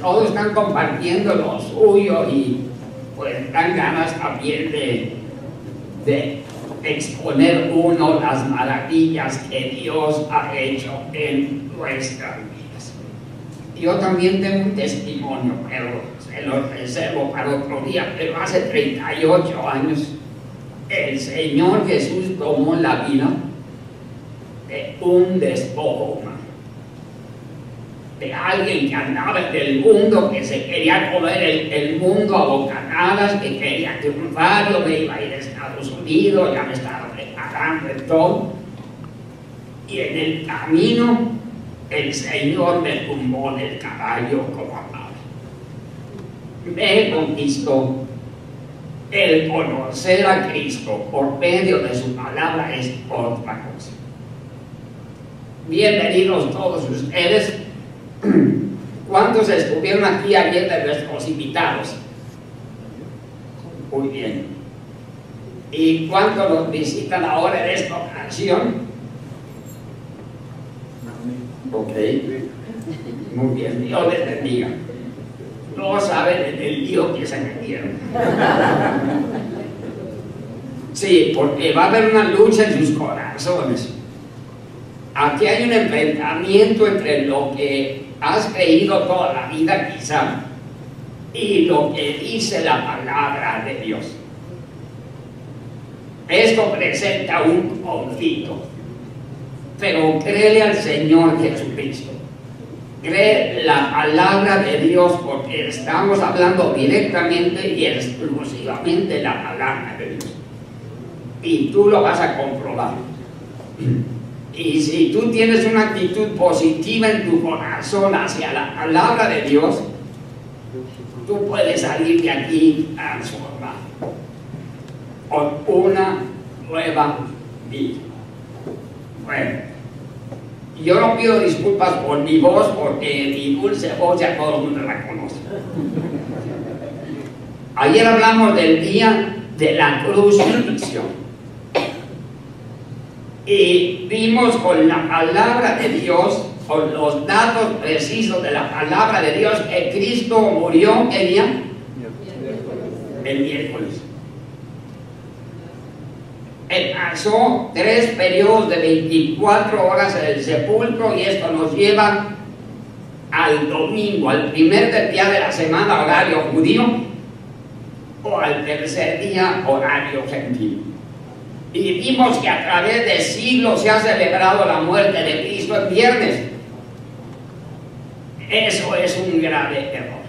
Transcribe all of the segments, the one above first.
todos están compartiendo lo suyo y pues dan ganas también de exponer uno las maravillas que Dios ha hecho en nuestras vidas. Yo también tengo un testimonio, pero se lo reservo para otro día. Pero hace 38 años el Señor Jesús tomó la vida de un despojo humano, de alguien que andaba en el mundo, que se quería comer el mundo a bocanadas, que quería triunfar. Yo me iba a ir a Estados Unidos, ya me estaba preparando en todo, y en el camino el Señor me tumbó del caballo como amaba. Me conquistó. El conocer a Cristo por medio de su palabra es otra cosa. Bienvenidos todos ustedes. ¿Cuántos estuvieron aquí ayer de nuestros invitados? Muy bien. ¿Y cuántos nos visitan ahora en esta ocasión? Ok. Muy bien, Dios les bendiga. No saben el lío que se metieron. Sí, porque va a haber una lucha en sus corazones. Aquí hay un enfrentamiento entre lo que has creído toda la vida quizá y lo que dice la palabra de Dios. Esto presenta un conflicto, pero créele al Señor Jesucristo. Cree la palabra de Dios, porque estamos hablando directamente y exclusivamente la palabra de Dios. Y tú lo vas a comprobar. Y si tú tienes una actitud positiva en tu corazón hacia la palabra de Dios, tú puedes salir de aquí transformado con una nueva vida. Bueno, yo no pido disculpas por mi voz, porque mi dulce voz ya todo el mundo la conoce. Ayer hablamos del día de la crucifixión y vimos con la palabra de Dios, con los datos precisos de la palabra de Dios, que Cristo murió ¿qué día? El miércoles. Pasó 3 periodos de 24 horas en el sepulcro, y esto nos lleva al domingo, al primer día de la semana, horario judío, o al tercer día, horario gentil. Y vimos que a través de siglos se ha celebrado la muerte de Cristo en viernes. Eso es un grave error,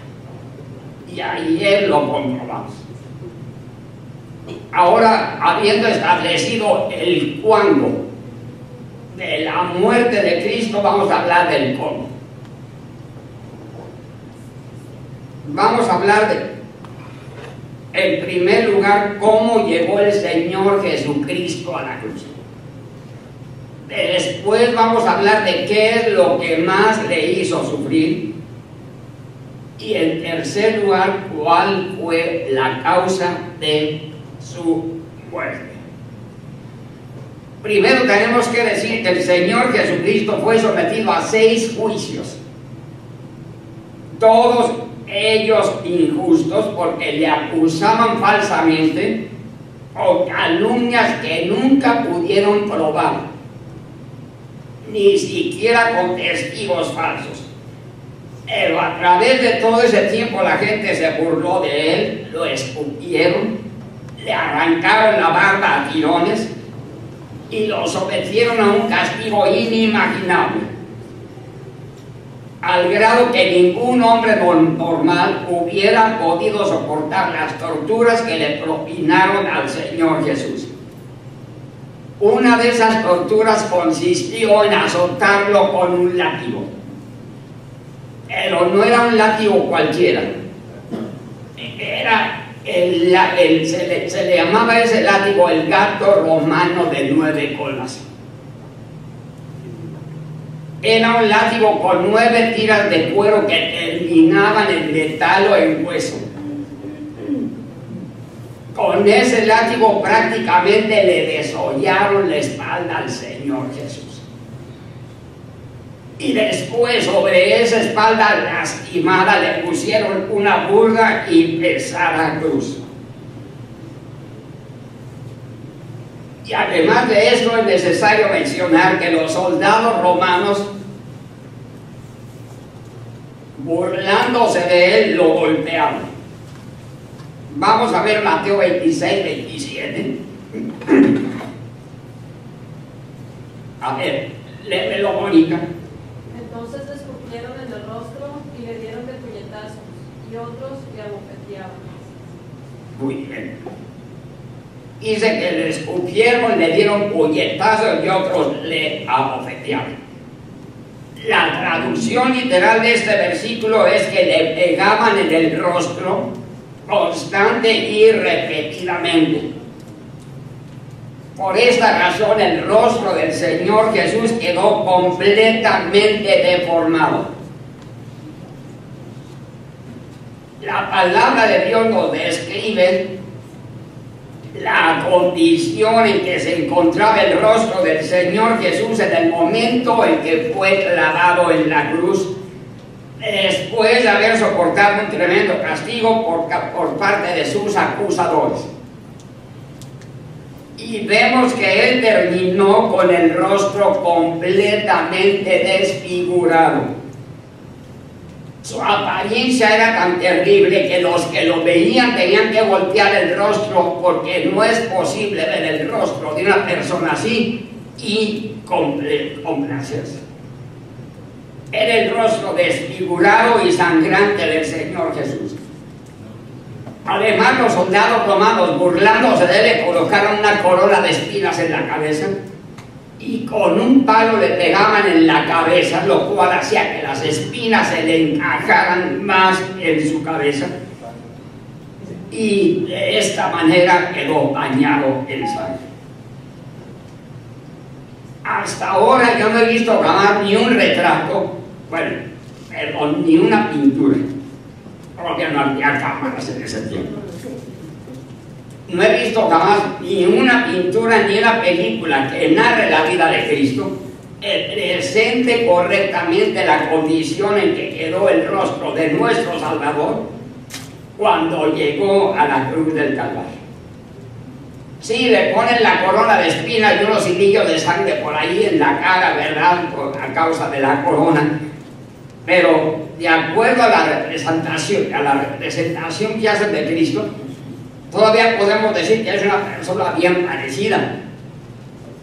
y ayer lo comprobamos. Ahora, habiendo establecido el cuándo de la muerte de Cristo, vamos a hablar del cómo. Vamos a hablar en primer lugar, cómo llegó el Señor Jesucristo a la cruz. Después vamos a hablar de qué es lo que más le hizo sufrir. Y en tercer lugar, cuál fue la causa de su muerte. Primero tenemos que decir que el Señor Jesucristo fue sometido a 6 juicios, todos ellos injustos, porque le acusaban falsamente o calumnias que nunca pudieron probar, ni siquiera con testigos falsos. Pero a través de todo ese tiempo la gente se burló de él, lo escupieron, le arrancaron la barba a tirones y lo sometieron a un castigo inimaginable, al grado que ningún hombre normal hubiera podido soportar las torturas que le propinaron al Señor Jesús. Una de esas torturas consistió en azotarlo con un látigo, pero no era un látigo cualquiera, era se le llamaba ese látigo el gato romano de 9 colas. Era un látigo con 9 tiras de cuero que terminaban en metal o en hueso. Con ese látigo prácticamente le desollaron la espalda al Señor Jesús. Y después sobre esa espalda lastimada le pusieron una burda y pesada cruz. Y además de esto es necesario mencionar que los soldados romanos, burlándose de él, lo golpeaban. Vamos a ver Mateo 26, 27. A ver, léelo, Mónica. Entonces le escupieron en el rostro y le dieron de puñetazos, y otros le abofeteaban. Muy bien. Dice que le escupieron, le dieron puñetazos y otros le abofeteaban. La traducción literal de este versículo es que le pegaban en el rostro constante y repetidamente. Por esta razón el rostro del Señor Jesús quedó completamente deformado. La palabra de Dios nos describe la condición en que se encontraba el rostro del Señor Jesús en el momento en que fue clavado en la cruz, después de haber soportado un tremendo castigo por parte de sus acusadores. Y vemos que él terminó con el rostro completamente desfigurado. Su apariencia era tan terrible que los que lo veían tenían que voltear el rostro, porque no es posible ver el rostro de una persona así y complacerse. Era el rostro desfigurado y sangrante del Señor Jesús. Además, los soldados romanos, burlándose de él, le colocaron una corona de espinas en la cabeza y con un palo le pegaban en la cabeza, lo cual hacía que las espinas se le encajaran más en su cabeza, y de esta manera quedó bañado en sangre. Hasta ahora yo no he visto jamás ni un retrato, ni una pintura, porque no había cámaras en ese tiempo. No he visto jamás ni una pintura ni una película que narre la vida de Cristo, presente correctamente la condición en que quedó el rostro de nuestro Salvador cuando llegó a la cruz del Calvario. Sí, le ponen la corona de espinas y unos hilillos de sangre por ahí en la cara, ¿verdad?, a causa de la corona. Pero de acuerdo a la representación que hacen de Cristo, todavía podemos decir que es una persona bien parecida.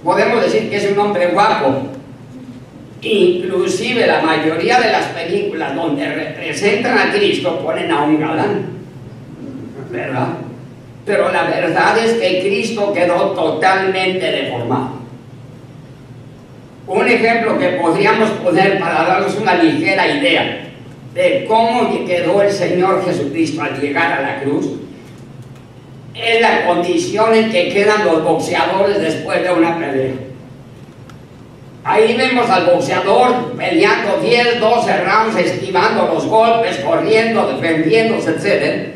Podemos decir que es un hombre guapo. Inclusive la mayoría de las películas donde representan a Cristo ponen a un galán, ¿verdad? Pero la verdad es que Cristo quedó totalmente deformado. Un ejemplo que podríamos poner para darnos una ligera idea de cómo quedó el Señor Jesucristo al llegar a la cruz es la condición en que quedan los boxeadores después de una pelea. Ahí vemos al boxeador peleando 10, 12 rounds, esquivando los golpes, corriendo, defendiéndose, etc.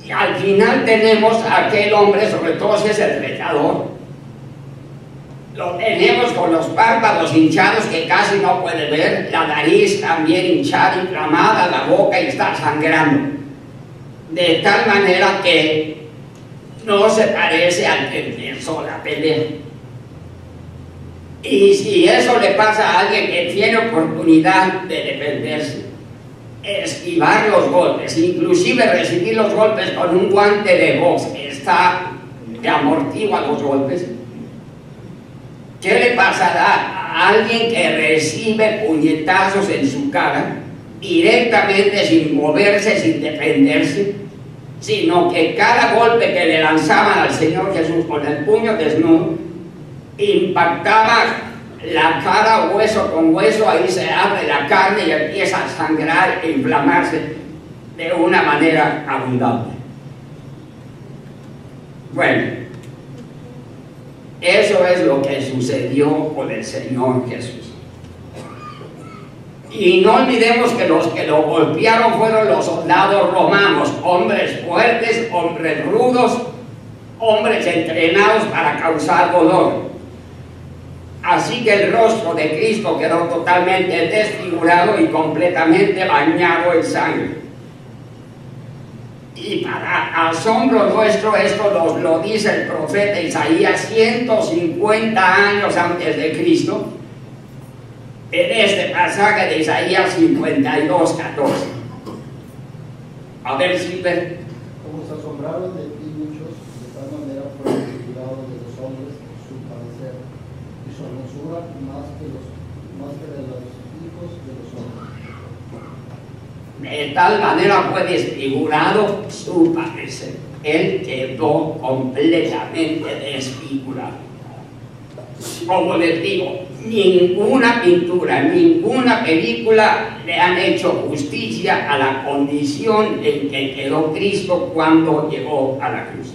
Y al final tenemos a aquel hombre, sobre todo si es el peleador, lo tenemos con los párpados hinchados que casi no puede ver, la nariz también hinchada, inflamada, la boca y está sangrando. De tal manera que no se parece al que empezó la pelea. Y si eso le pasa a alguien que tiene oportunidad de defenderse, esquivar los golpes, inclusive recibir los golpes con un guante de box que amortigua los golpes, ¿qué le pasará a alguien que recibe puñetazos en su cara directamente, sin moverse, sin defenderse, sino que cada golpe que le lanzaban al Señor Jesús con el puño desnudo impactaba la cara hueso con hueso? Ahí se abre la carne y empieza a sangrar e inflamarse de una manera abundante. Bueno, eso es lo que sucedió con el Señor Jesús. Y no olvidemos que los que lo golpearon fueron los soldados romanos, hombres fuertes, hombres rudos, hombres entrenados para causar dolor. Así que el rostro de Cristo quedó totalmente desfigurado y completamente bañado en sangre. Y para asombro nuestro, esto lo dice el profeta Isaías 150 años antes de Cristo, en este pasaje de Isaías 52, 14. A ver si ven. Como se asombraron de ti muchos, de tal manera fueron desfigurados de los hombres su padecer, y su hermosura más que de los hijos de los hombres. De tal manera fue desfigurado su padecer. Él quedó completamente desfigurado. Como les digo, ninguna pintura, ninguna película le han hecho justicia a la condición en que quedó Cristo cuando llegó a la cruz.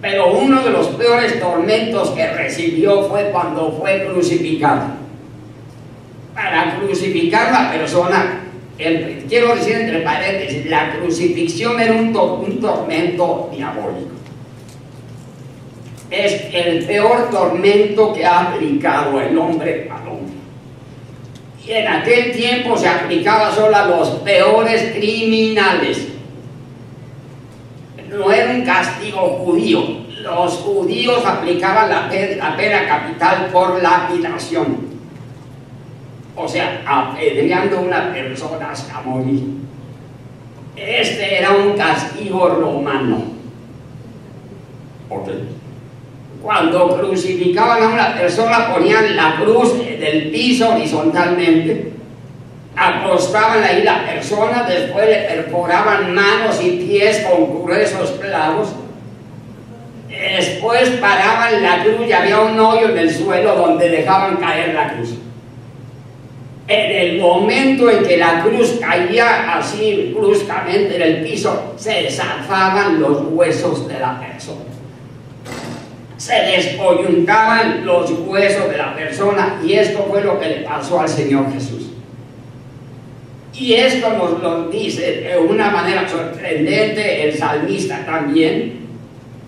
Pero uno de los peores tormentos que recibió fue cuando fue crucificado. Para crucificar a la persona, quiero decir entre paréntesis, la crucifixión era un tormento diabólico. Es el peor tormento que ha aplicado el hombre al hombre. Y en aquel tiempo se aplicaba solo a los peores criminales. No era un castigo judío. Los judíos aplicaban la pena capital por lapidación. O sea, apedreando a una persona hasta morir. Este era un castigo romano. Okay. Cuando crucificaban a una persona, ponían la cruz del piso horizontalmente, acostaban ahí la persona, después le perforaban manos y pies con gruesos clavos, después paraban la cruz y había un hoyo en el suelo donde dejaban caer la cruz. En el momento en que la cruz caía así bruscamente en el piso, se zafaban los huesos de la persona. Se descoyuntaban los huesos de la persona, y esto fue lo que le pasó al Señor Jesús. Y esto nos lo dice de una manera sorprendente el salmista también,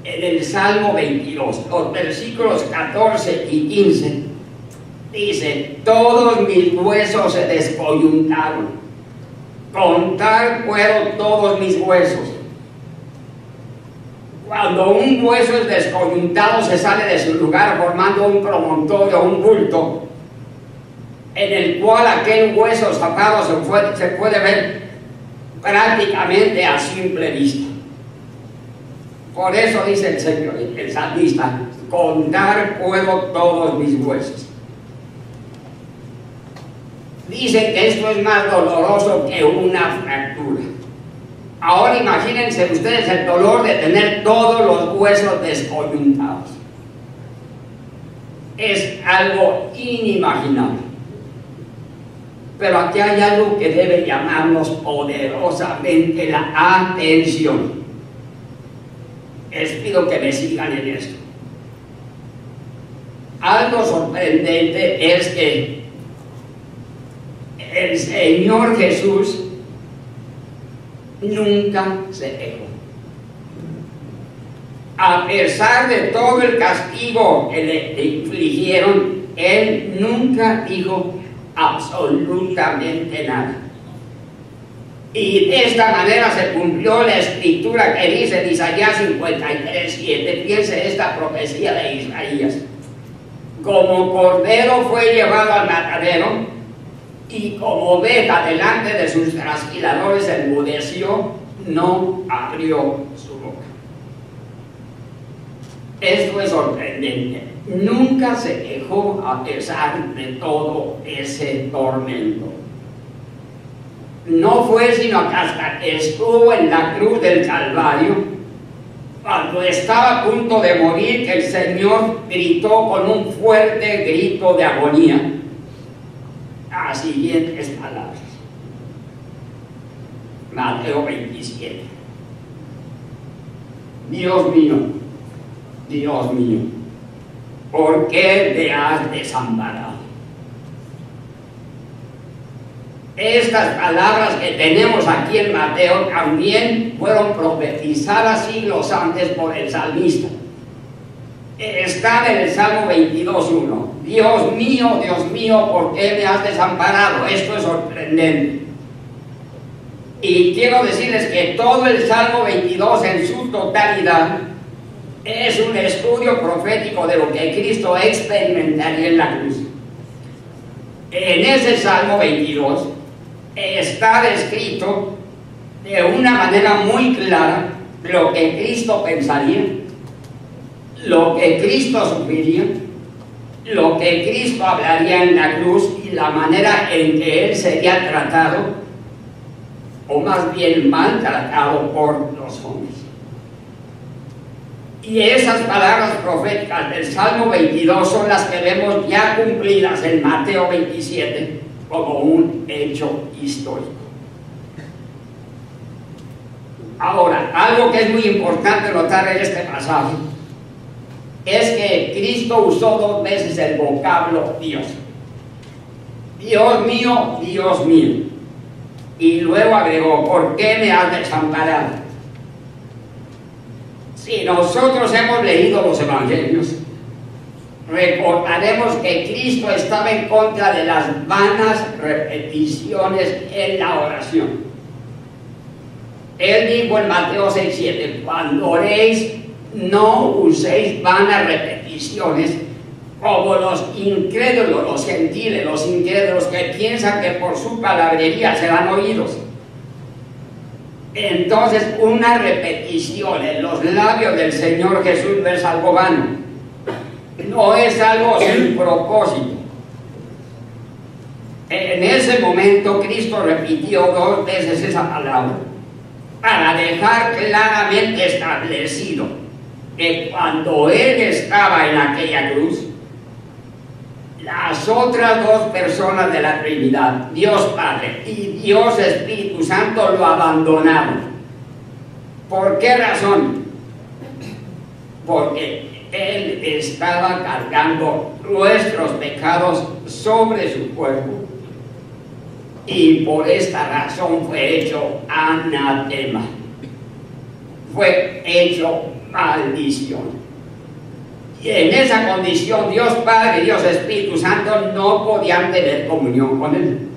en el Salmo 22, los versículos 14 y 15, dice: todos mis huesos se descoyuntaron, contar puedo todos mis huesos. Cuando un hueso es descoyuntado, se sale de su lugar formando un promontorio, un bulto, en el cual aquel hueso zafado se puede ver prácticamente a simple vista. Por eso dice el Señor, el salmista: contar puedo todos mis huesos. Dicen que esto es más doloroso que una fractura. Ahora imagínense ustedes el dolor de tener todos los huesos descoyuntados. Es algo inimaginable. Pero aquí hay algo que debe llamarnos poderosamente la atención. Les pido que me sigan en esto. Algo sorprendente es que el Señor Jesús nunca se quejó. A pesar de todo el castigo que le infligieron, Él nunca dijo absolutamente nada. Y de esta manera se cumplió la escritura que dice en Isaías 53:7. Piense esta profecía de Isaías: como cordero fue llevado al matadero, y como oveja delante de sus trasquiladores enmudeció, no abrió su boca. Esto es sorprendente. Nunca se quejó a pesar de todo ese tormento. No fue sino hasta que estuvo en la cruz del Calvario, cuando estaba a punto de morir, que el Señor gritó con un fuerte grito de agonía las siguientes palabras. Mateo 27. Dios mío, Dios mío, ¿por qué me has desamparado? Estas palabras que tenemos aquí en Mateo también fueron profetizadas siglos antes por el salmista. está en el Salmo 22:1. Dios mío, ¿por qué me has desamparado? Esto es sorprendente. Y quiero decirles que todo el Salmo 22 en su totalidad es un estudio profético de lo que Cristo experimentaría en la cruz. En ese Salmo 22 está descrito de una manera muy clara lo que Cristo pensaría, lo que Cristo sufriría, lo que Cristo hablaría en la cruz y la manera en que Él sería tratado, o más bien maltratado por los hombres. Y esas palabras proféticas del Salmo 22 son las que vemos ya cumplidas en Mateo 27 como un hecho histórico. Ahora, algo que es muy importante notar en este pasaje es que Cristo usó 2 veces el vocablo Dios. Dios mío. Y luego agregó, ¿por qué me has desamparado? Si nosotros hemos leído los evangelios, recordaremos que Cristo estaba en contra de las vanas repeticiones en la oración. Él dijo en Mateo 6:7, cuando oréis, no uséis vanas repeticiones como los incrédulos, los gentiles, los incrédulos que piensan que por su palabrería serán oídos. Entonces, una repetición en los labios del Señor Jesús no es algo vano, no es algo sin propósito. En ese momento Cristo repitió 2 veces esa palabra para dejar claramente establecido que cuando Él estaba en aquella cruz, las otras 2 personas de la Trinidad, Dios Padre y Dios Espíritu Santo, lo abandonaron. ¿Por qué razón? Porque Él estaba cargando nuestros pecados sobre su cuerpo y por esta razón fue hecho anatema, fue hecho maldición. Y en esa condición Dios Padre y Dios Espíritu Santo no podían tener comunión con Él.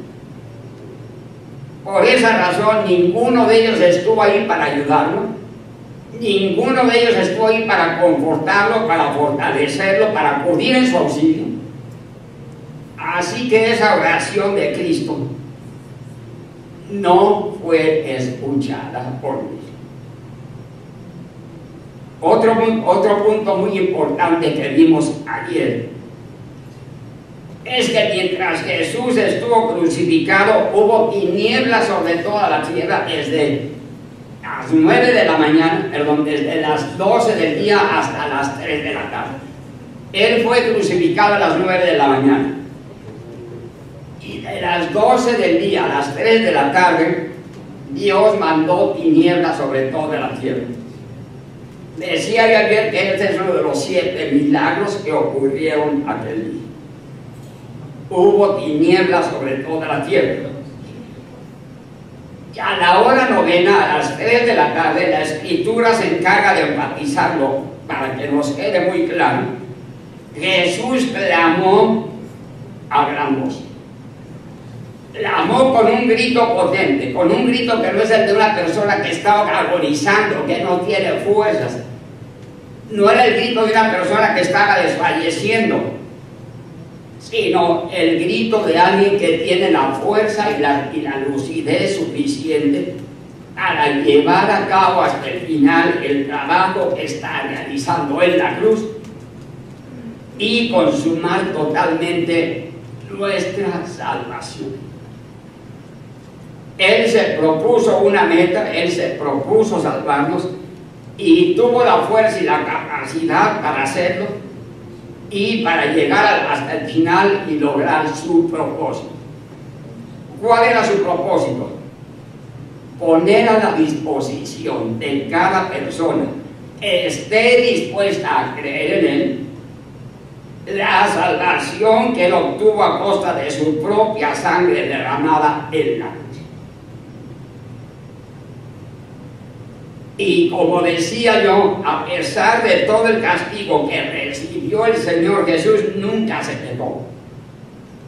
Por esa razón ninguno de ellos estuvo ahí para ayudarlo, ninguno de ellos estuvo ahí para confortarlo, para fortalecerlo, para acudir en su auxilio. Así que esa oración de Cristo no fue escuchada por Dios. Otro punto muy importante que vimos ayer es que mientras Jesús estuvo crucificado, hubo tinieblas sobre toda la tierra desde las 9 de la mañana, desde las 12 del día hasta las 3 de la tarde. Él fue crucificado a las 9 de la mañana. Y de las 12 del día a las 3 de la tarde, Dios mandó tinieblas sobre toda la tierra. Decía ayer que este es uno de los 7 milagros que ocurrieron aquel día. Hubo tinieblas sobre toda la tierra. Y a la hora novena, a las 3 de la tarde, la Escritura se encarga de enfatizarlo para que nos quede muy claro. Jesús clamó a gran voz. Clamó con un grito potente, con un grito que no es el de una persona que está agonizando, que no tiene fuerzas. No era el grito de una persona que estaba desfalleciendo, sino el grito de alguien que tiene la fuerza y la lucidez suficiente para llevar a cabo hasta el final el trabajo que está realizando en la cruz y consumar totalmente nuestra salvación. Él se propuso una meta, Él se propuso salvarnos y tuvo la fuerza y la capacidad para hacerlo y para llegar hasta el final y lograr su propósito. ¿Cuál era su propósito? Poner a la disposición de cada persona que esté dispuesta a creer en Él la salvación que Él obtuvo a costa de su propia sangre derramada en la cruz. Y como decía yo, a pesar de todo el castigo que recibió el Señor Jesús, nunca se quedó.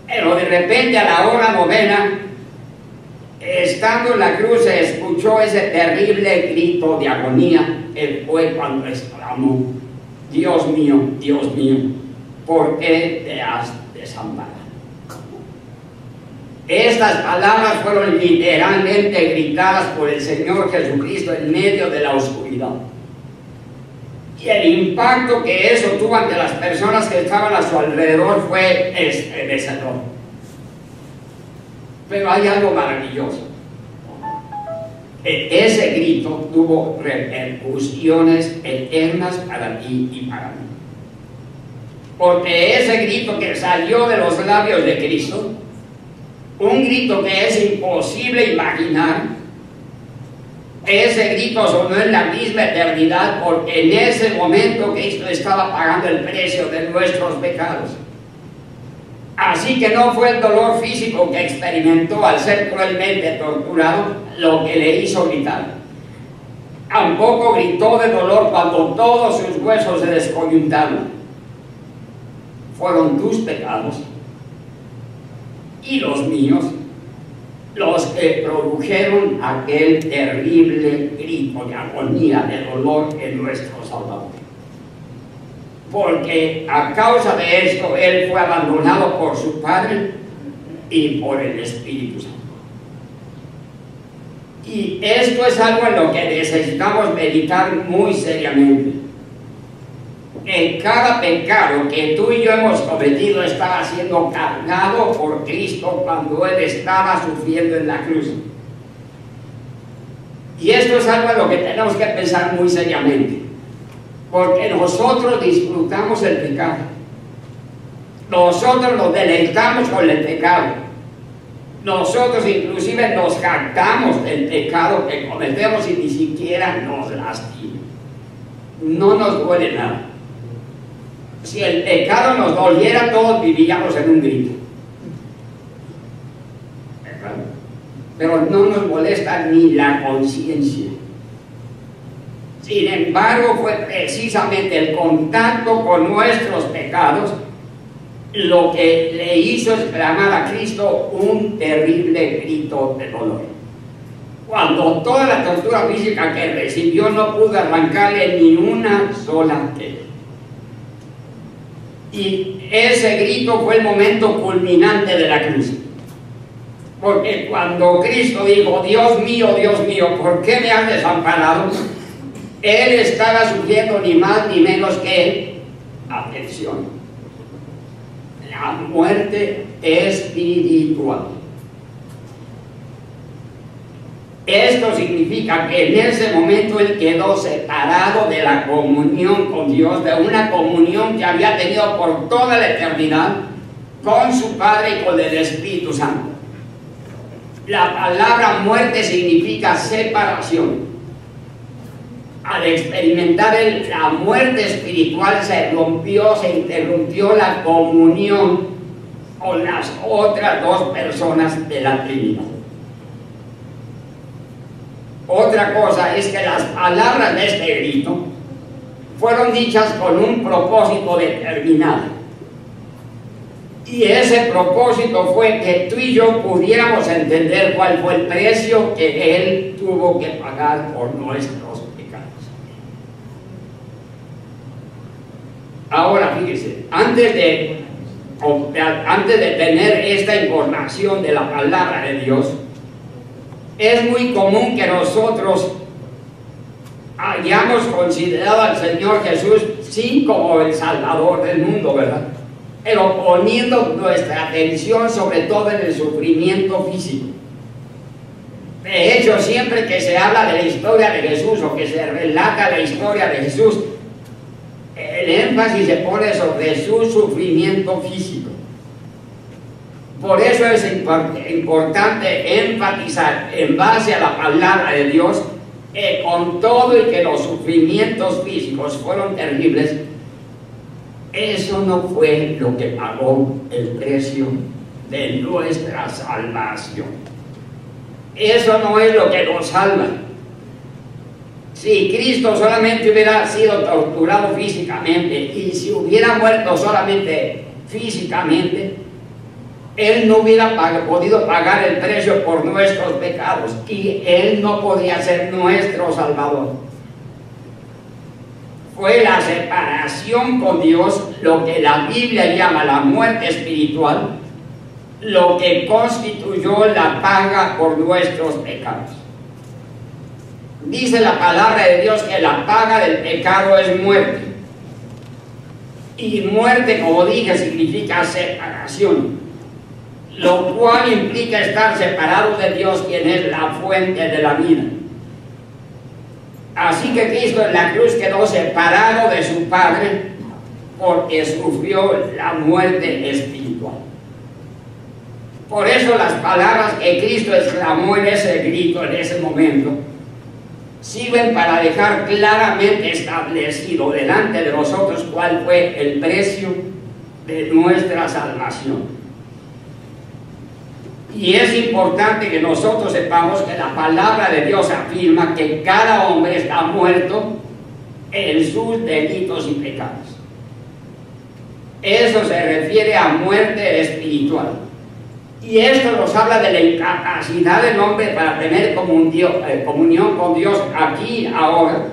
Pero de repente a la hora novena, estando en la cruz, se escuchó ese terrible grito de agonía. Él fue cuando exclamó: Dios mío, ¿por qué te has desamparado? Estas palabras fueron literalmente gritadas por el Señor Jesucristo en medio de la oscuridad. Y el impacto que eso tuvo ante las personas que estaban a su alrededor fue estremecedor. Pero hay algo maravilloso. Ese grito tuvo repercusiones eternas para ti y para mí. Porque ese grito que salió de los labios de Cristo, un grito que es imposible imaginar, ese grito sonó en la misma eternidad, porque en ese momento Cristo estaba pagando el precio de nuestros pecados. Así que no fue el dolor físico que experimentó al ser cruelmente torturado lo que le hizo gritar. Tampoco gritó de dolor cuando todos sus huesos se descoyuntaron. Fueron tus pecados y los míos los que produjeron aquel terrible grito de agonía, de dolor en nuestro Salvador. Porque a causa de esto Él fue abandonado por su Padre y por el Espíritu Santo. Y esto es algo en lo que necesitamos meditar muy seriamente. En cada pecado que tú y yo hemos cometido estaba siendo cargado por Cristo cuando Él estaba sufriendo en la cruz. Y esto es algo en lo que tenemos que pensar muy seriamente, porque nosotros disfrutamos el pecado, nosotros nos deleitamos con el pecado, nosotros inclusive nos jactamos del pecado que cometemos y ni siquiera nos lastima, no nos duele nada. Si el pecado nos doliera, todos vivíamos en un grito. Pero no nos molesta ni la conciencia. Sin embargo, fue precisamente el contacto con nuestros pecados lo que le hizo exclamar a Cristo un terrible grito de dolor. Cuando toda la tortura física que recibió no pudo arrancarle ni una sola tela. Y ese grito fue el momento culminante de la cruz. Porque cuando Cristo dijo: Dios mío, ¿por qué me has desamparado?, Él estaba sufriendo ni más ni menos que, atención, la muerte espiritual. Esto significa que en ese momento Él quedó separado de la comunión con Dios, de una comunión que había tenido por toda la eternidad con su Padre y con el Espíritu Santo. La palabra muerte significa separación. Al experimentar la muerte espiritual se interrumpió la comunión con las otras dos personas de la Trinidad. Otra cosa es que las palabras de este grito fueron dichas con un propósito determinado. Y ese propósito fue que tú y yo pudiéramos entender cuál fue el precio que Él tuvo que pagar por nuestros pecados. Ahora, fíjese, antes de tener esta información de la palabra de Dios, es muy común que nosotros hayamos considerado al Señor Jesús sí como el Salvador del mundo, ¿verdad? Pero poniendo nuestra atención sobre todo en el sufrimiento físico. De hecho, siempre que se habla de la historia de Jesús o que se relata la historia de Jesús, el énfasis se pone sobre su sufrimiento físico. Por eso es importante enfatizar en base a la palabra de Dios que con todo y que los sufrimientos físicos fueron terribles, eso no fue lo que pagó el precio de nuestra salvación. Eso no es lo que nos salva. Si Cristo solamente hubiera sido torturado físicamente y si hubiera muerto solamente físicamente, Él no hubiera podido pagar el precio por nuestros pecados y Él no podía ser nuestro Salvador. Fue la separación con Dios, lo que la Biblia llama la muerte espiritual, lo que constituyó la paga por nuestros pecados. Dice la palabra de Dios que la paga del pecado es muerte. Y muerte, como dije, significa separación, lo cual implica estar separados de Dios, quien es la fuente de la vida. Así que Cristo en la cruz quedó separado de su Padre porque sufrió la muerte espiritual. Por eso las palabras que Cristo exclamó en ese grito, en ese momento, sirven para dejar claramente establecido delante de nosotros cuál fue el precio de nuestra salvación. Y es importante que nosotros sepamos que la palabra de Dios afirma que cada hombre está muerto en sus delitos y pecados. Eso se refiere a muerte espiritual. Y esto nos habla de la incapacidad del hombre para tener comunión con Dios aquí, ahora,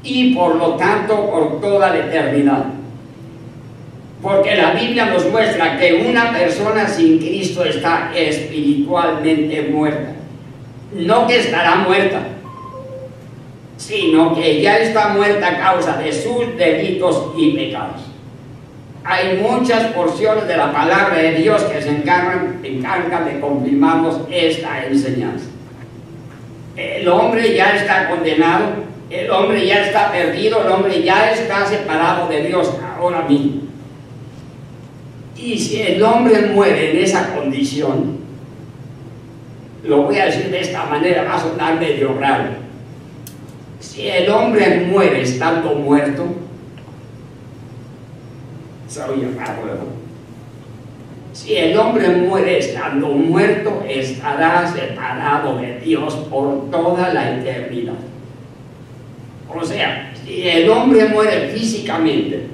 y por lo tanto por toda la eternidad. Porque la Biblia nos muestra que una persona sin Cristo está espiritualmente muerta. No que estará muerta, sino que ya está muerta a causa de sus delitos y pecados. Hay muchas porciones de la palabra de Dios que se encargan de confirmarnos esta enseñanza. El hombre ya está condenado, el hombre ya está perdido, el hombre ya está separado de Dios ahora mismo. Y si el hombre muere en esa condición, lo voy a decir de esta manera, va a sonar medio raro. Si el hombre muere estando muerto, se oye raro, ¿verdad? Si el hombre muere estando muerto, estará separado de Dios por toda la eternidad. O sea, si el hombre muere físicamente,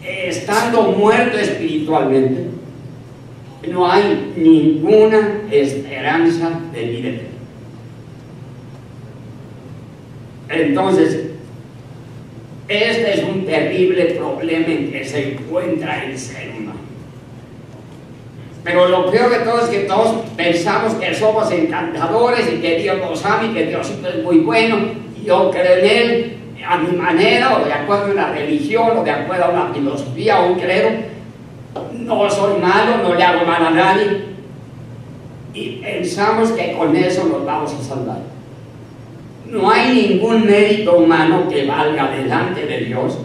estando muerto espiritualmente, no hay ninguna esperanza de vida eterna. Entonces, este es un terrible problema en que se encuentra el ser humano. Pero lo peor de todo es que todos pensamos que somos encantadores y que Dios nos ama y que Dios es muy bueno y yo creo en Él a mi manera, o de acuerdo a una religión, o de acuerdo a una filosofía o un credo. No soy malo, no le hago mal a nadie, y pensamos que con eso nos vamos a salvar. No hay ningún mérito humano que valga delante de Dios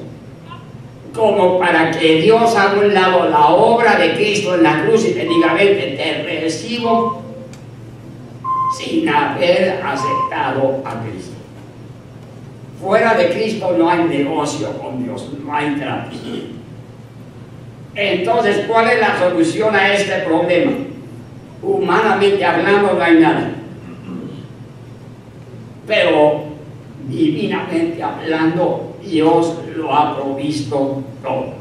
como para que Dios haga a un lado la obra de Cristo en la cruz y te diga: vente, te recibo, sin haber aceptado a Cristo. Fuera de Cristo no hay negocio con Dios, no hay trato. Entonces, ¿cuál es la solución a este problema? Humanamente hablando, no hay nada. Pero divinamente hablando, Dios lo ha provisto todo.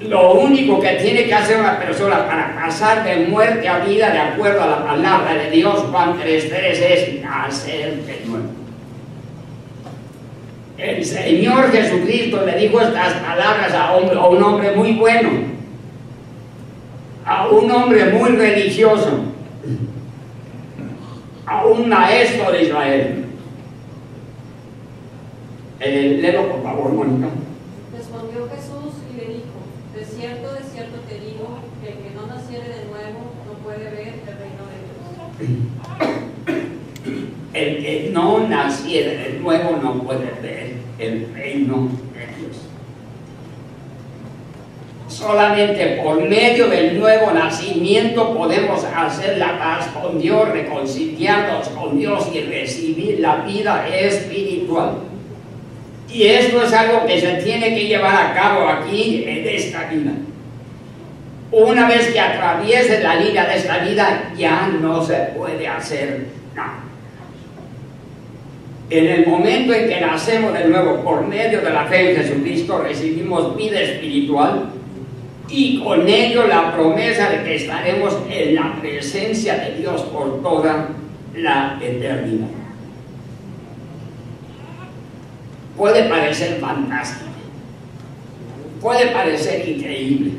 Lo único que tiene que hacer una persona para pasar de muerte a vida, de acuerdo a la palabra de Dios, Juan 3:3, es nacer de nuevo. El Señor Jesucristo le dijo estas palabras a un hombre muy bueno, a un hombre muy religioso, a un maestro de Israel. Léelo por favor, Mónica. Respondió Jesús y le dijo: de cierto te digo, que el que no naciere de nuevo no puede ver el reino de Dios. El que no naciere de nuevo no puede ver el reino de Dios. Solamente por medio del nuevo nacimiento podemos hacer la paz con Dios, reconciliarnos con Dios y recibir la vida espiritual. Y esto es algo que se tiene que llevar a cabo aquí en esta vida. Una vez que atraviese la línea de esta vida, ya no se puede hacer nada. En el momento en que nacemos de nuevo por medio de la fe en Jesucristo, recibimos vida espiritual y con ello la promesa de que estaremos en la presencia de Dios por toda la eternidad. Puede parecer fantástico, puede parecer increíble,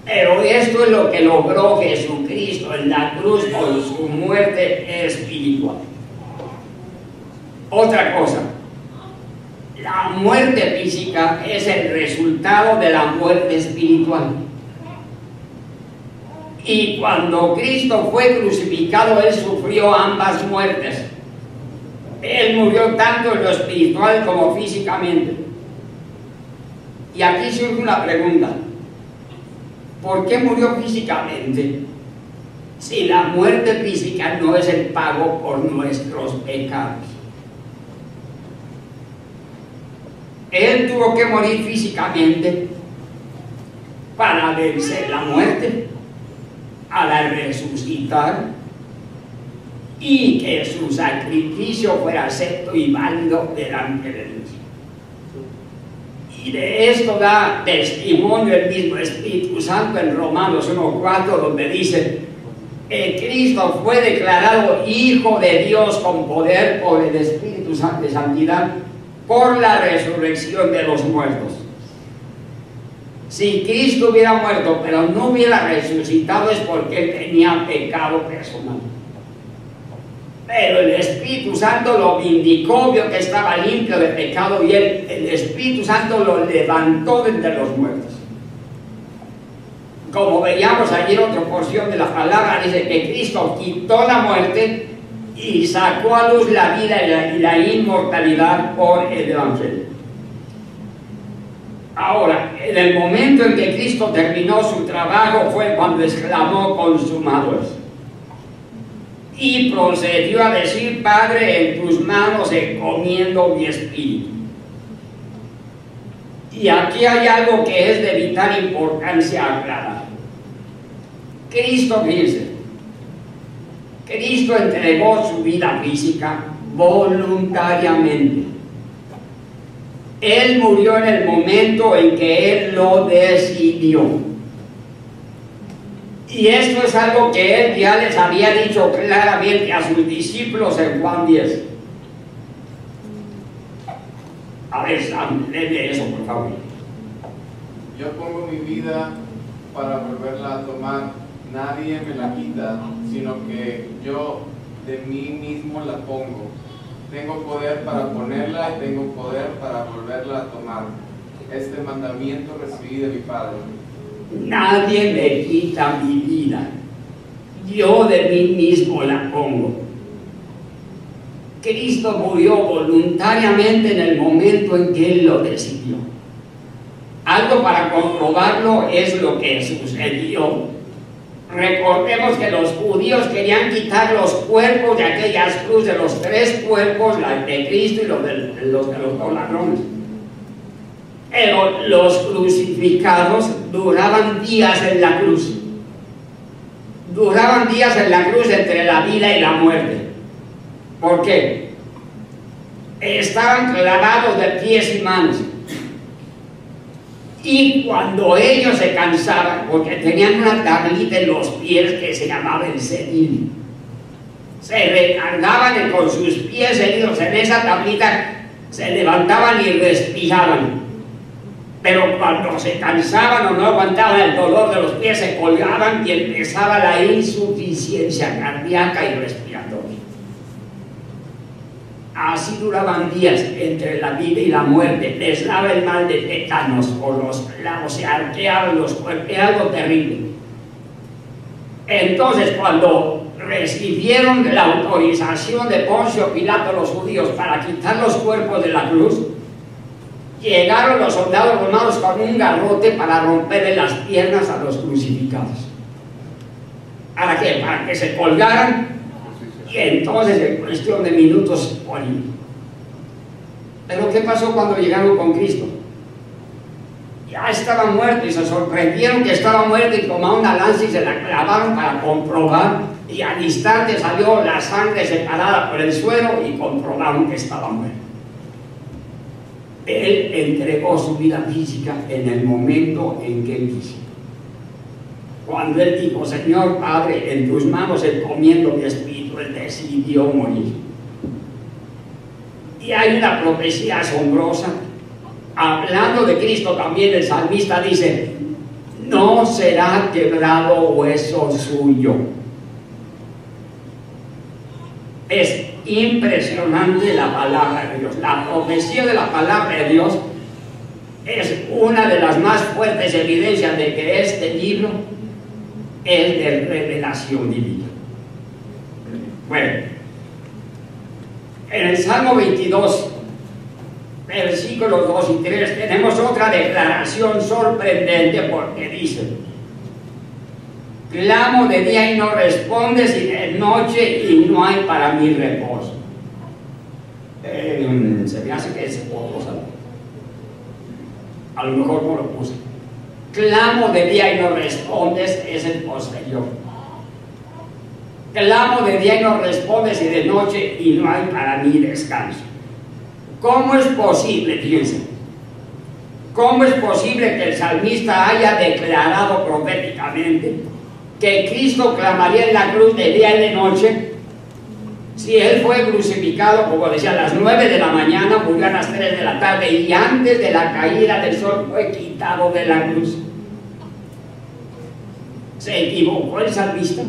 pero esto es lo que logró Jesucristo en la cruz con su muerte espiritual. Otra cosa, la muerte física es el resultado de la muerte espiritual. Y cuando Cristo fue crucificado, Él sufrió ambas muertes. Él murió tanto en lo espiritual como físicamente. Y aquí surge una pregunta. ¿Por qué murió físicamente si la muerte física no es el pago por nuestros pecados? Él tuvo que morir físicamente para vencer la muerte, para resucitar y que su sacrificio fuera acepto y válido delante de Dios. Y de esto da testimonio el mismo Espíritu Santo en Romanos 1:4, donde dice que Cristo fue declarado Hijo de Dios con poder por el Espíritu Santo de santidad por la resurrección de los muertos. Si Cristo hubiera muerto pero no hubiera resucitado es porque Él tenía pecado personal. Pero el Espíritu Santo lo vindicó, vio que estaba limpio de pecado y el Espíritu Santo lo levantó de entre los muertos. Como veíamos ayer otra porción de la palabra, dice que Cristo quitó la muerte y sacó a luz la vida y la inmortalidad por el Evangelio. Ahora, en el momento en que Cristo terminó su trabajo fue cuando exclamó consumado es. Y procedió a decir: Padre, en tus manos encomiendo mi espíritu. Y aquí hay algo que es de vital importancia aclarar. Cristo, fíjense, Cristo entregó su vida física voluntariamente. Él murió en el momento en que Él lo decidió. Y esto es algo que Él ya les había dicho claramente a sus discípulos en Juan 10. A ver, Sam, léeme eso, por favor. Yo pongo mi vida para volverla a tomar. Nadie me la quita, sino que yo de mí mismo la pongo. Tengo poder para ponerla y tengo poder para volverla a tomar. Este mandamiento recibí de mi Padre. Nadie me quita mi vida. Yo de mí mismo la pongo. Cristo murió voluntariamente en el momento en que Él lo decidió. Algo para comprobarlo es lo que sucedió. Recordemos que los judíos querían quitar los cuerpos de aquellas cruces, de los tres cuerpos, la de Cristo y los de los dos ladrones. Pero los crucificados duraban días en la cruz. Duraban días en la cruz entre la vida y la muerte. ¿Por qué? Estaban clavados de pies y manos. Y cuando ellos se cansaban, porque tenían una tablita en los pies que se llamaba el cedil, se recargaban con sus pies heridos en esa tablita, se levantaban y respiraban. Pero cuando se cansaban o no aguantaban el dolor de los pies, se colgaban y empezaba la insuficiencia cardíaca y respiratoria. Así duraban días entre la vida y la muerte. Les daba el mal de tétanos por los lados, se arqueaban los cuerpos, era algo terrible. Entonces, cuando recibieron la autorización de Poncio Pilato, los judíos, para quitar los cuerpos de la cruz, llegaron los soldados romanos con un garrote para romperle las piernas a los crucificados. ¿Para qué? Para que se colgaran y entonces en cuestión de minutos morían. Pero ¿qué pasó cuando llegaron con Cristo? Ya estaba muerto y se sorprendieron que estaba muerto y tomaron una lanza y se la clavaron para comprobar y al instante salió la sangre separada por el suelo y comprobaron que estaba muerto. Él entregó su vida física en el momento en que quiso. Cuando él dijo, Señor Padre, en tus manos encomiendo mi espíritu, él decidió morir. Y hay una profecía asombrosa. Hablando de Cristo también el salmista dice, no será quebrado hueso suyo. Es impresionante la palabra de Dios. La profecía de la palabra de Dios es una de las más fuertes evidencias de que este libro es de revelación divina. Bueno, en el Salmo 22, versículos 2 y 3, tenemos otra declaración sorprendente porque dice, clamo de día y no respondes, y de noche y no hay para mí reposo. Se me hace que es otro salmo. A lo mejor no lo puse. Clamo de día y no respondes, es el posterior. Clamo de día y no respondes, y de noche y no hay para mí descanso. ¿Cómo es posible, fíjense, cómo es posible que el salmista haya declarado proféticamente que Cristo clamaría en la cruz de día y de noche, si él fue crucificado, como decía, a las 9 de la mañana, murió a las 3 de la tarde, y antes de la caída del sol fue quitado de la cruz? ¿Se equivocó el salmista?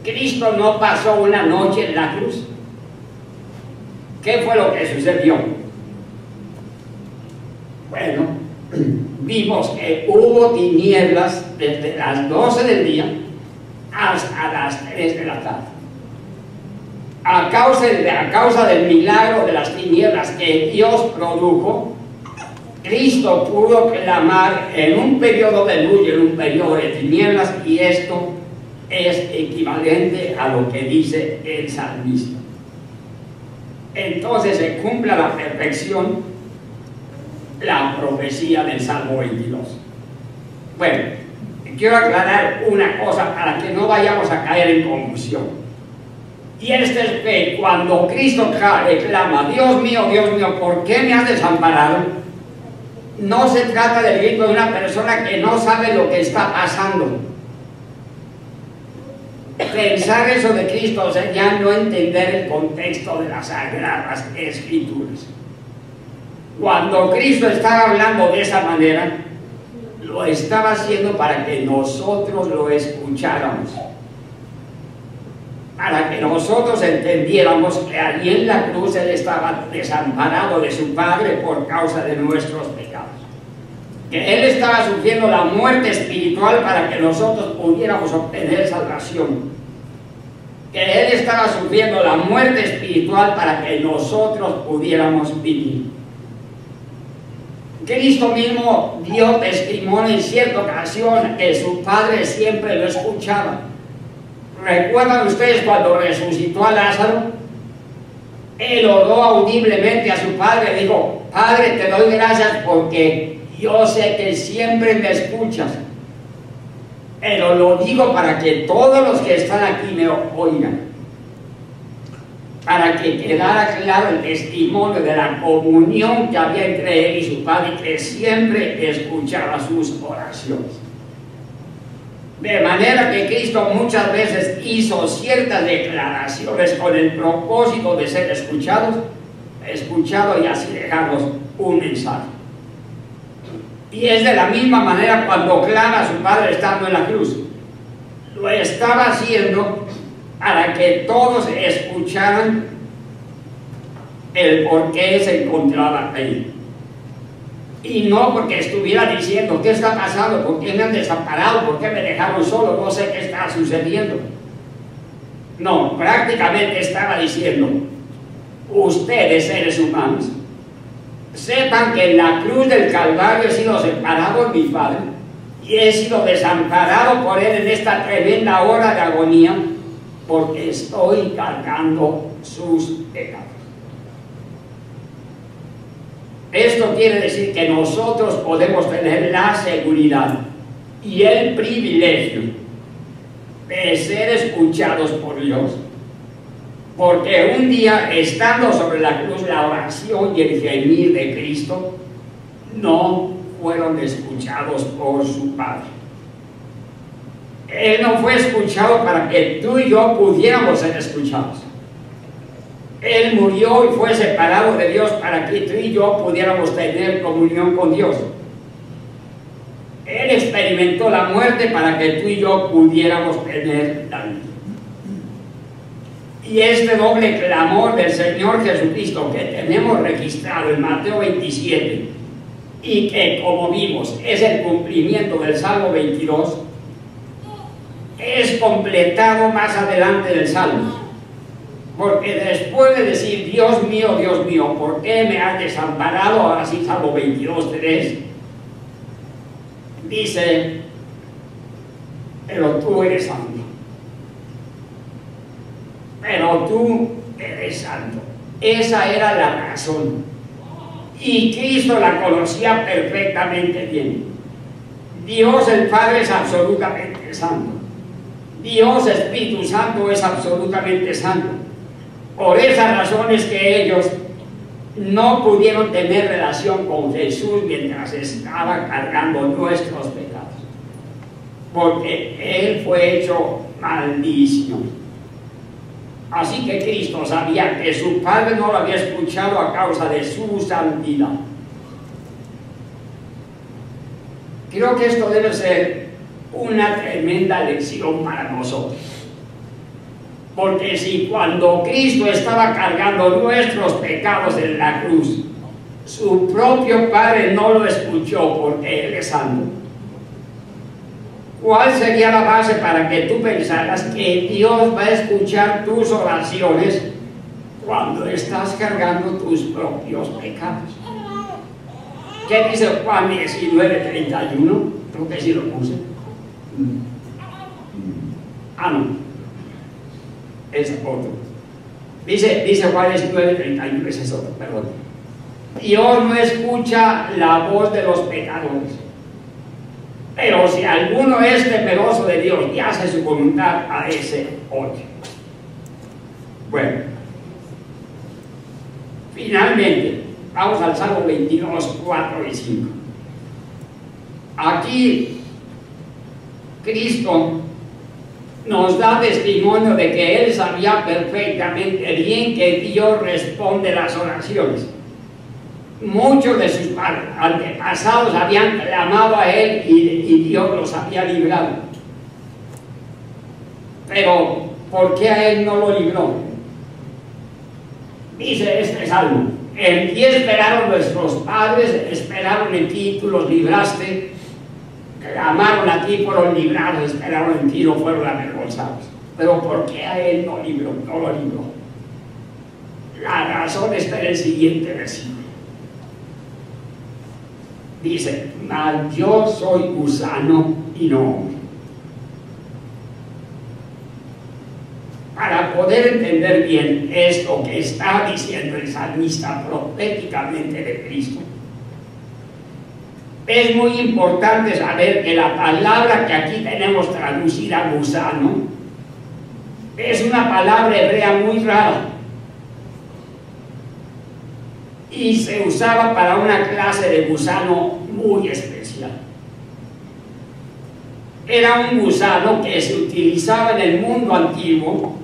Cristo no pasó una noche en la cruz. ¿Qué fue lo que sucedió? Bueno, vimos que hubo tinieblas desde las 12 del día hasta las 3 de la tarde. A causa del milagro de las tinieblas que Dios produjo, Cristo pudo clamar en un periodo de luz y en un periodo de tinieblas, y esto es equivalente a lo que dice el salmista. Entonces se cumple a la perfección la profecía del Salmo 22. Bueno, quiero aclarar una cosa para que no vayamos a caer en confusión. Y este es que cuando Cristo clama, Dios mío, ¿por qué me has desamparado? No se trata del grito de una persona que no sabe lo que está pasando. Pensar eso de Cristo sería no entender el contexto de las Sagradas Escrituras. Cuando Cristo estaba hablando de esa manera, lo estaba haciendo para que nosotros lo escucháramos, para que nosotros entendiéramos que allí en la cruz él estaba desamparado de su Padre por causa de nuestros pecados, que él estaba sufriendo la muerte espiritual para que nosotros pudiéramos obtener salvación, que él estaba sufriendo la muerte espiritual para que nosotros pudiéramos vivir. Cristo mismo dio testimonio en cierta ocasión que su Padre siempre lo escuchaba. ¿Recuerdan ustedes cuando resucitó a Lázaro? Él oró audiblemente a su Padre, dijo, Padre, te doy gracias porque yo sé que siempre me escuchas, pero lo digo para que todos los que están aquí me oigan, para que quedara claro el testimonio de la comunión que había entre él y su Padre, que siempre escuchaba sus oraciones. De manera que Cristo muchas veces hizo ciertas declaraciones con el propósito de ser escuchado y así dejarnos un mensaje. Y es de la misma manera cuando clama a su Padre estando en la cruz. Lo estaba haciendo para que todos escucharan el por qué se encontraba ahí. Y no porque estuviera diciendo, ¿qué está pasando? ¿Por qué me han desamparado? ¿Por qué me dejaron solo? No sé qué está sucediendo. No, prácticamente estaba diciendo, ustedes seres humanos, sepan que en la cruz del Calvario he sido separado de mi Padre y he sido desamparado por él en esta tremenda hora de agonía, porque estoy cargando sus pecados. Esto quiere decir que nosotros podemos tener la seguridad y el privilegio de ser escuchados por Dios. Porque un día, estando sobre la cruz, la oración y el gemir de Cristo no fueron escuchados por su Padre. Él no fue escuchado para que tú y yo pudiéramos ser escuchados. Él murió y fue separado de Dios para que tú y yo pudiéramos tener comunión con Dios. Él experimentó la muerte para que tú y yo pudiéramos tener la vida. Y este doble clamor del Señor Jesucristo que tenemos registrado en Mateo 27 y que, como vimos, es el cumplimiento del Salmo 22, es completado más adelante del Salmo. Porque después de decir, Dios mío, ¿por qué me has desamparado? Ahora sí, Salmo 22:3, dice, pero tú eres santo. Pero tú eres santo. Esa era la razón. Y Cristo la conocía perfectamente bien. Dios el Padre es absolutamente santo. Dios Espíritu Santo es absolutamente santo. Por esas razones que ellos no pudieron tener relación con Jesús mientras estaba cargando nuestros pecados. Porque Él fue hecho maldición. Así que Cristo sabía que su Padre no lo había escuchado a causa de su santidad. Creo que esto debe ser una tremenda lección para nosotros. Porque si cuando Cristo estaba cargando nuestros pecados en la cruz, su propio Padre no lo escuchó porque Él es santo, ¿cuál sería la base para que tú pensaras que Dios va a escuchar tus oraciones cuando estás cargando tus propios pecados? ¿Qué dice Juan 19:31? Creo que sí lo puse. No. Es otro. Dice Juan 19:31, ese es otro, perdón. Dios no escucha la voz de los pecadores. Pero si alguno es temeroso de Dios y hace su voluntad, a ese oye. Bueno, finalmente, vamos al Salmo 22, 4 y 5. Aquí, Cristo nos da testimonio de que Él sabía perfectamente bien que Dios responde las oraciones. Muchos de sus antepasados habían clamado a Él y Dios los había librado. Pero, ¿por qué a Él no lo libró? Dice este salmo: en ti esperaron nuestros padres, esperaron en ti, tú los libraste. Clamaron a ti, fueron librados, esperaron en ti, no fueron avergonzados. Pero ¿por qué a Él no lo libró? La razón está en el siguiente versículo. Dice: mas yo soy gusano y no hombre. Para poder entender bien esto que está diciendo el salmista proféticamente de Cristo, es muy importante saber que la palabra que aquí tenemos traducida gusano es una palabra hebrea muy rara y se usaba para una clase de gusano muy especial. Era un gusano que se utilizaba en el mundo antiguo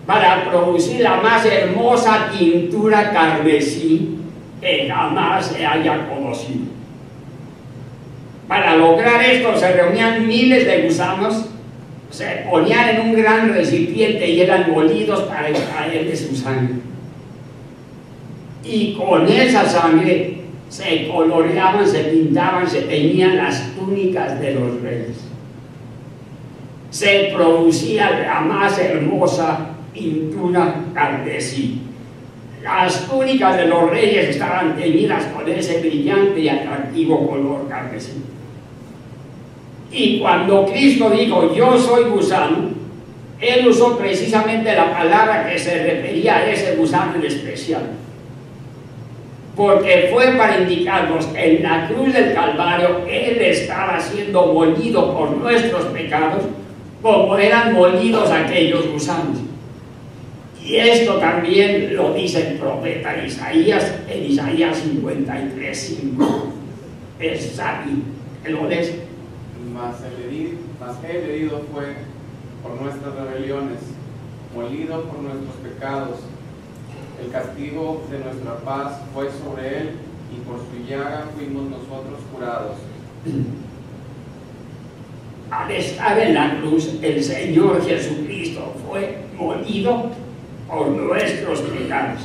para producir la más hermosa tintura carmesí que jamás se haya conocido. Para lograr esto se reunían miles de gusanos, se ponían en un gran recipiente y eran molidos para extraer de su sangre. Y con esa sangre se coloreaban, se pintaban, se teñían las túnicas de los reyes. Se producía la más hermosa pintura carmesí. Las túnicas de los reyes estaban teñidas con ese brillante y atractivo color carmesí. Y cuando Cristo dijo: yo soy gusano, Él usó precisamente la palabra que se refería a ese gusano en especial, porque fue para indicarnos que en la cruz del Calvario Él estaba siendo molido por nuestros pecados como eran molidos aquellos gusanos. Y esto también lo dice el profeta Isaías en Isaías 53:5. Es sabio, que lo lees. Mas el herido fue por nuestras rebeliones, molido por nuestros pecados. El castigo de nuestra paz fue sobre él, y por su llaga fuimos nosotros curados. Al estar en la cruz, el Señor Jesucristo fue molido por nuestros pecados,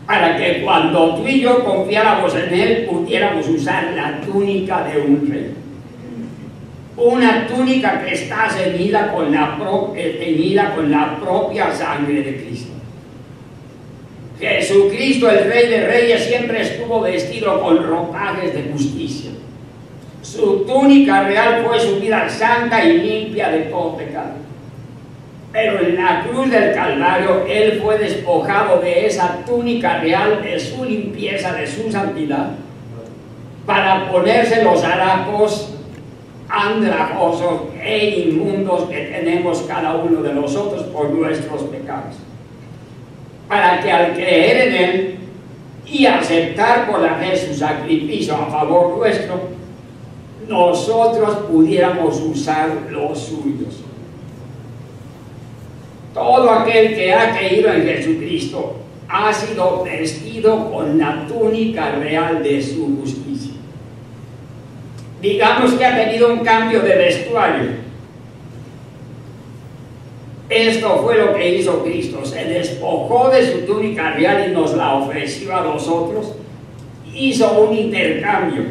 para que cuando tú y yo confiáramos en Él, pudiéramos usar la túnica de un rey. Una túnica que está teñida con la propia sangre de Cristo. Jesucristo, el Rey de Reyes, siempre estuvo vestido con ropajes de justicia. Su túnica real fue su vida santa y limpia de todo pecado. Pero en la cruz del Calvario, Él fue despojado de esa túnica real, de su limpieza, de su santidad, para ponerse los harapos andrajosos e inmundos que tenemos cada uno de nosotros por nuestros pecados. Para que al creer en Él y aceptar por la fe su sacrificio a favor nuestro, nosotros pudiéramos usar los suyos. Todo aquel que ha creído en Jesucristo ha sido vestido con la túnica real de su justicia. Digamos que ha tenido un cambio de vestuario. Esto fue lo que hizo Cristo. Se despojó de su túnica real y nos la ofreció a nosotros. Hizo un intercambio.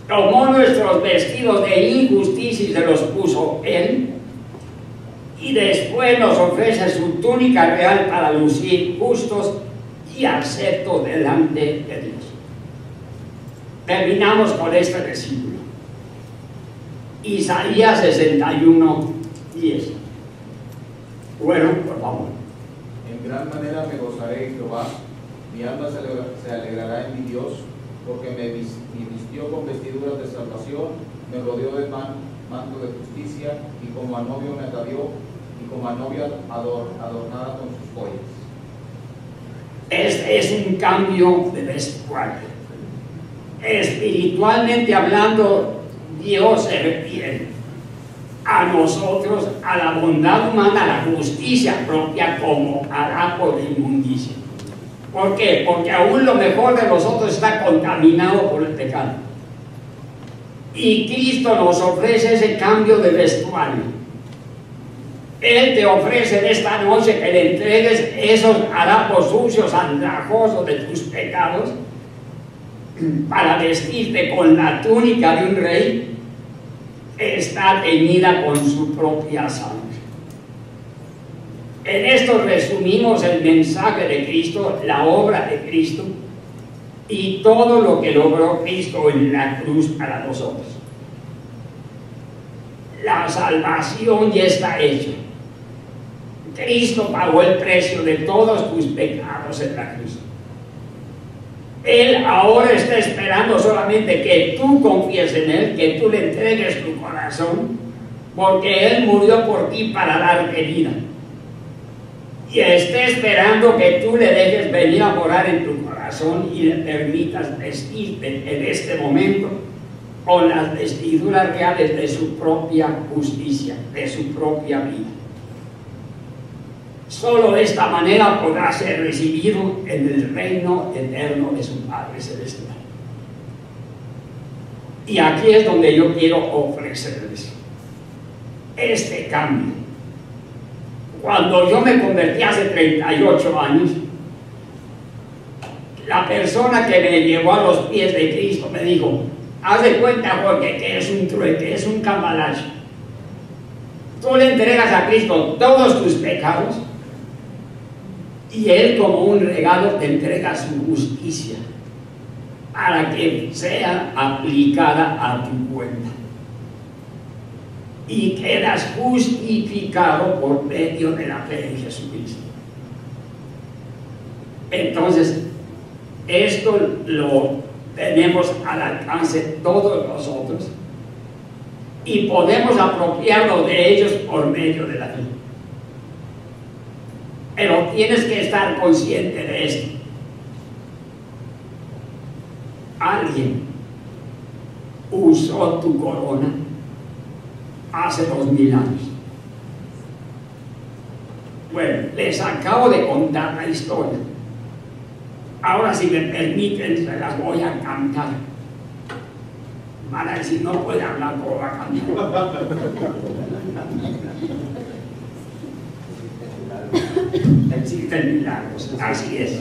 Tomó nuestros vestidos de injusticia y se los puso Él. Y después nos ofrece su túnica real para lucir justos y aceptos delante de Dios. Terminamos con este versículo. Isaías 61:10. Bueno, por favor. En gran manera me gozaré en Jehová, mi alma se alegrará en mi Dios, porque me vistió con vestiduras de salvación, me rodeó de manto de justicia, y como a novio me atavió, y como a novia adornada con sus joyas. Este es un cambio de vestuario. Espiritualmente hablando, Dios se refiere a nosotros, a la bondad humana, a la justicia propia como harapo de inmundicia. ¿Por qué? Porque aún lo mejor de nosotros está contaminado por el pecado. Y Cristo nos ofrece ese cambio de vestuario. Él te ofrece en esta noche que le entregues esos harapos sucios, andrajosos de tus pecados, para vestirte con la túnica de un rey que está teñida con su propia sangre. En esto resumimos el mensaje de Cristo, la obra de Cristo y todo lo que logró Cristo en la cruz para nosotros. La salvación ya está hecha. Cristo pagó el precio de todos tus pecados en la cruz. Él ahora está esperando solamente que tú confíes en Él, que tú le entregues tu corazón, porque Él murió por ti para darte vida. Y está esperando que tú le dejes venir a morar en tu corazón y le permitas vestirte en este momento con las vestiduras reales de su propia justicia, de su propia vida. Solo de esta manera podrá ser recibido en el reino eterno de su Padre Celestial. Y aquí es donde yo quiero ofrecerles este cambio. Cuando yo me convertí hace 38 años, la persona que me llevó a los pies de Cristo me dijo: haz de cuenta, Jorge, que es un trueque, es un cambalache. Tú le entregas a Cristo todos tus pecados y Él, como un regalo, te entrega su justicia para que sea aplicada a tu cuenta. Y quedas justificado por medio de la fe en Jesucristo. Entonces, esto lo tenemos al alcance todos nosotros, y podemos apropiarnos de ellos por medio de la fe. Pero tienes que estar consciente de esto. Alguien usó tu corona hace 2000 años. Bueno, les acabo de contar la historia. Ahora, si me permiten, se las voy a cantar. Van a decir, no puede hablar, ¿cómo va a cantar? Existen milagros, así es.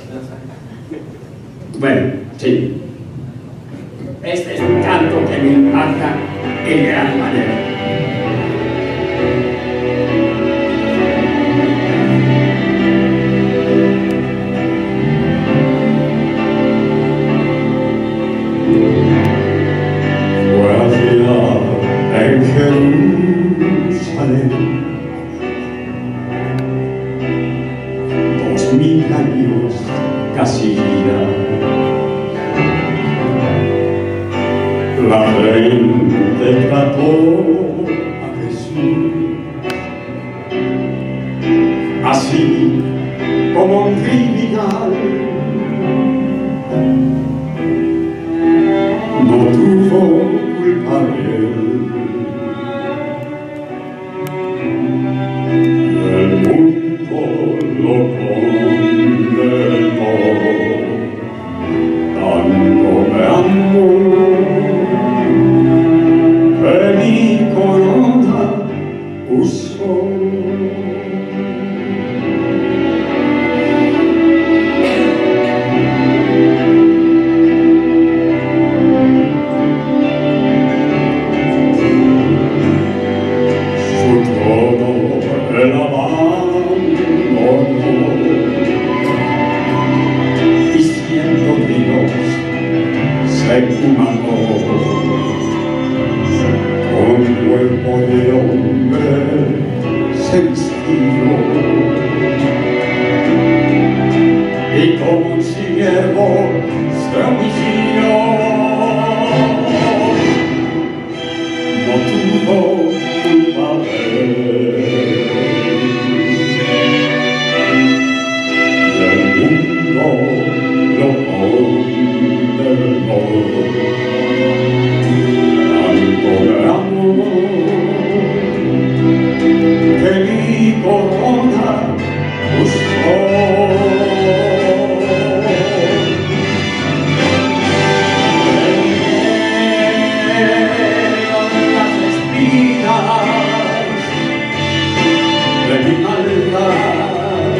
Bueno, sí. Este es un canto que me impacta en gran manera. En Jerusalén, 2000 años casi ya, la gente trató a Jesús así como un criminal. No tuvo culpa de él. El mundo lo condenó, tanto me amó, que mi corona usó. Con cuerpo de hombre se vistió y como un siervo se humilló. No tuvo culpa de él. El mundo lo condenó. Tanto me amó que mi corona usó. Las espinas de mi maldad,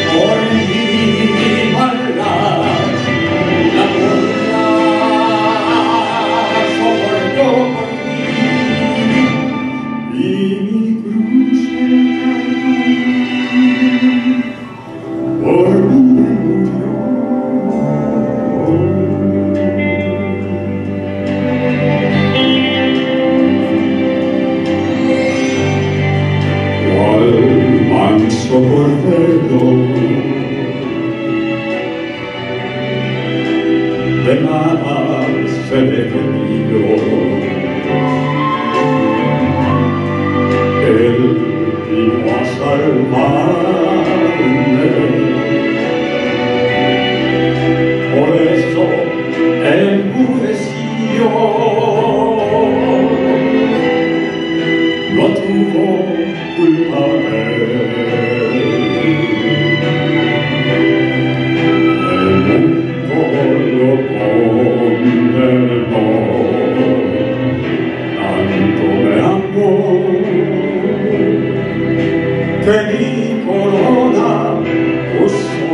por mi maldad, la corona soportó por mí y mi cruz por mí murió. Cual manso cordero de nada se defendió, él vino a salvarme, por eso enmudeció. No tuvo culpa de él. El mundo lo condenó. Tanto me amó que mi corona usó.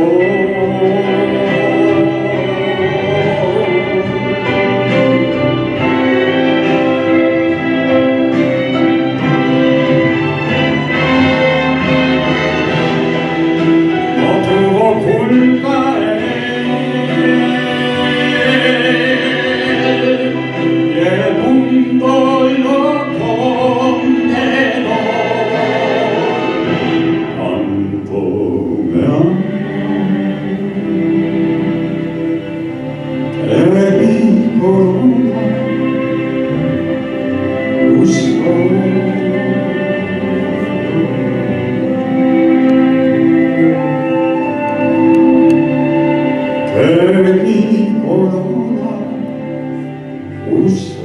uso.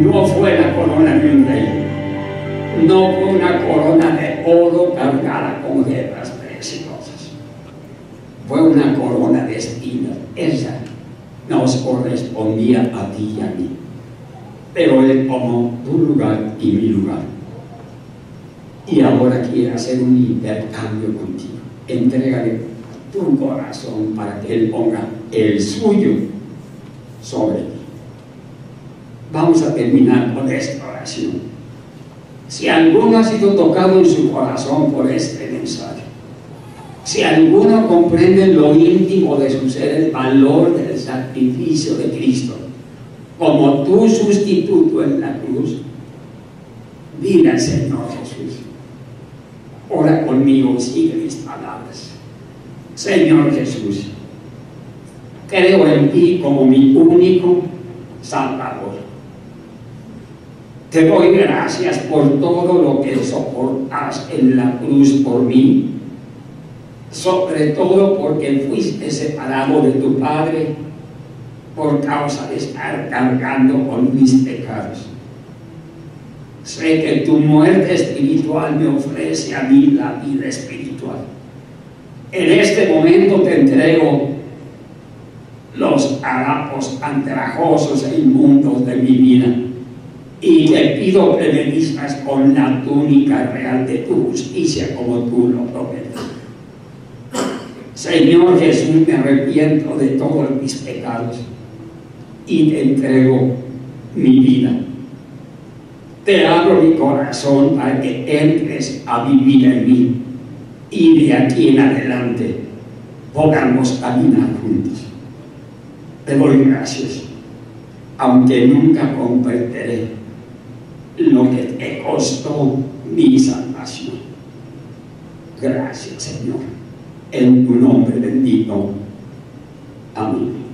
No fue la corona de un rey, no fue una corona de oro cargada con gemas preciosas, fue una corona de espinas. Esa nos correspondía a ti y a mí, pero Él tomó tu lugar y mi lugar, y ahora quiere hacer un intercambio contigo. Entrégale tu corazón para que Él ponga el suyo sobre ti. Vamos a terminar con esta oración. Si alguno ha sido tocado en su corazón por este mensaje, si alguno comprende en lo íntimo de su ser el valor del sacrificio de Cristo como tu sustituto en la cruz, dile al Señor Jesús, ora conmigo, sigue mis palabras. Señor Jesús, creo en ti como mi único Salvador. Te doy gracias por todo lo que soportaste en la cruz por mí, sobre todo porque fuiste separado de tu Padre por causa de estar cargando con mis pecados. Sé que tu muerte espiritual me ofrece a mí la vida espiritual. En este momento te entrego los harapos andrajosos e inmundos de mi vida, y te pido que me vistas con la túnica real de tu justicia como tú lo prometes. Señor Jesús, me arrepiento de todos mis pecados y te entrego mi vida. Te abro mi corazón para que entres a vivir en mí y de aquí en adelante podamos caminar juntos. Te doy gracias, aunque nunca comprenderé lo que te costó mi salvación. Gracias, Señor, en tu nombre bendito. Amén.